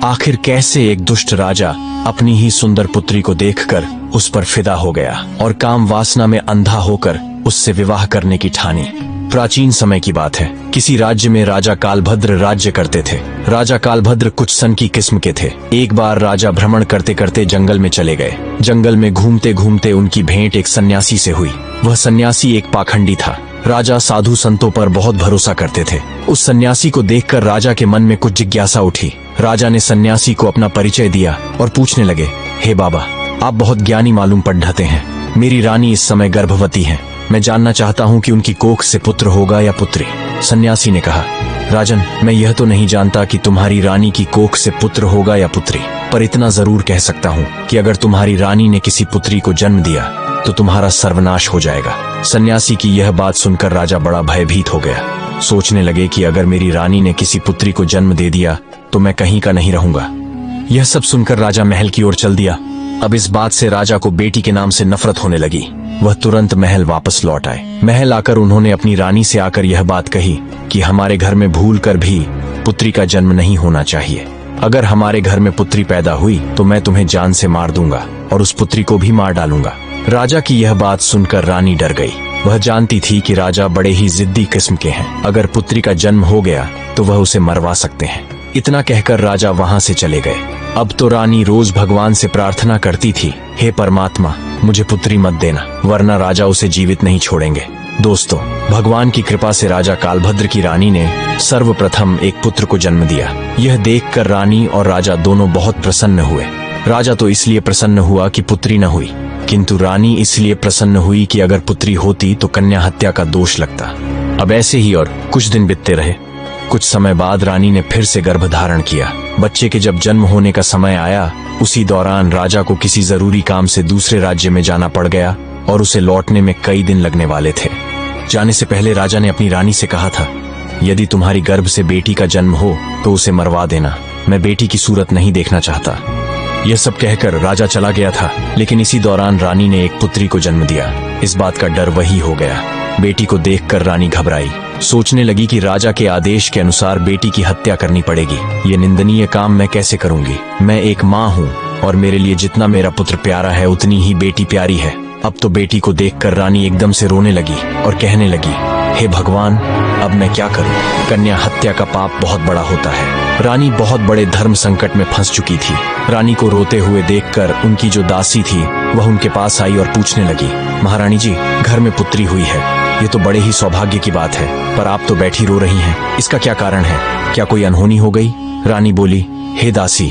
आखिर कैसे एक दुष्ट राजा अपनी ही सुंदर पुत्री को देखकर उस पर फिदा हो गया और काम वासना में अंधा होकर उससे विवाह करने की ठानी। प्राचीन समय की बात है। किसी राज्य में राजा कालभद्र राज्य करते थे। राजा कालभद्र कुछ सन की किस्म के थे। एक बार राजा भ्रमण करते करते जंगल में चले गए। जंगल में घूमते घूमते उनकी भेंट एक सन्यासी से हुई। वह सन्यासी एक पाखंडी था। राजा साधु संतों पर बहुत भरोसा करते थे। उस सन्यासी को देखकर राजा के मन में कुछ जिज्ञासा उठी। राजा ने सन्यासी को अपना परिचय दिया और पूछने लगे, हे बाबा, आप बहुत ज्ञानी मालूम पढ़ते हैं। मेरी रानी इस समय गर्भवती है। मैं जानना चाहता हूँ कि उनकी कोख से पुत्र होगा या पुत्री। सन्यासी ने कहा, राजन, मैं यह तो नहीं जानता कि तुम्हारी रानी की कोख से पुत्र होगा या पुत्री, पर इतना जरूर कह सकता हूँ कि अगर तुम्हारी रानी ने किसी पुत्री को जन्म दिया तो तुम्हारा सर्वनाश हो जाएगा। सन्यासी की यह बात सुनकर राजा बड़ा भयभीत हो गया। सोचने लगे कि अगर मेरी रानी ने किसी पुत्री को जन्म दे दिया तो मैं कहीं का नहीं रहूंगा। यह सब सुनकर राजा महल की ओर चल दिया। अब इस बात से राजा को बेटी के नाम से नफरत होने लगी। वह तुरंत महल वापस लौट आए। महल आकर उन्होंने अपनी रानी से आकर यह बात कही कि हमारे घर में भूल कर भी पुत्री का जन्म नहीं होना चाहिए। अगर हमारे घर में पुत्री पैदा हुई तो मैं तुम्हें जान से मार दूंगा और उस पुत्री को भी मार डालूंगा। राजा की यह बात सुनकर रानी डर गई। वह जानती थी कि राजा बड़े ही जिद्दी किस्म के हैं। अगर पुत्री का जन्म हो गया तो वह उसे मरवा सकते हैं। इतना कहकर राजा वहां से चले गए। अब तो रानी रोज भगवान से प्रार्थना करती थी, हे परमात्मा, मुझे पुत्री मत देना, वरना राजा उसे जीवित नहीं छोड़ेंगे। दोस्तों, भगवान की कृपा से राजा कालभद्र की रानी ने सर्वप्रथम एक पुत्र को जन्म दिया। यह देखकर रानी और राजा दोनों बहुत प्रसन्न हुए। राजा तो इसलिए प्रसन्न हुआ कि पुत्री न हुई, किंतु रानी इसलिए प्रसन्न हुई कि अगर पुत्री होती तो कन्या हत्या का दोष लगता। अब ऐसे ही और कुछ दिन बीतते रहे। कुछ समय बाद रानी ने फिर से गर्भ धारण किया। बच्चे के जब जन्म होने का समय आया, उसी दौरान राजा को किसी जरूरी काम से दूसरे राज्य में जाना पड़ गया और उसे लौटने में कई दिन लगने वाले थे। जाने से पहले राजा ने अपनी रानी से कहा था, यदि तुम्हारी गर्भ से बेटी का जन्म हो तो उसे मरवा देना, मैं बेटी की सूरत नहीं देखना चाहता। यह सब कहकर राजा चला गया था, लेकिन इसी दौरान रानी ने एक पुत्री को जन्म दिया। इस बात का डर वही हो गया। बेटी को देखकर रानी घबराई। सोचने लगी कि राजा के आदेश के अनुसार बेटी की हत्या करनी पड़ेगी। ये निंदनीय काम मैं कैसे करूंगी? मैं एक माँ हूँ और मेरे लिए जितना मेरा पुत्र प्यारा है उतनी ही बेटी प्यारी है। अब तो बेटी को देखकर रानी एकदम से रोने लगी और कहने लगी, हे भगवान, अब मैं क्या करूं? कन्या हत्या का पाप बहुत बड़ा होता है। रानी बहुत बड़े धर्म संकट में फंस चुकी थी। रानी को रोते हुए देखकर उनकी जो दासी थी वह उनके पास आई और पूछने लगी, महारानी जी, घर में पुत्री हुई है, ये तो बड़े ही सौभाग्य की बात है, पर आप तो बैठी रो रही हैं, इसका क्या कारण है? क्या कोई अनहोनी हो गई? रानी बोली, हे दासी,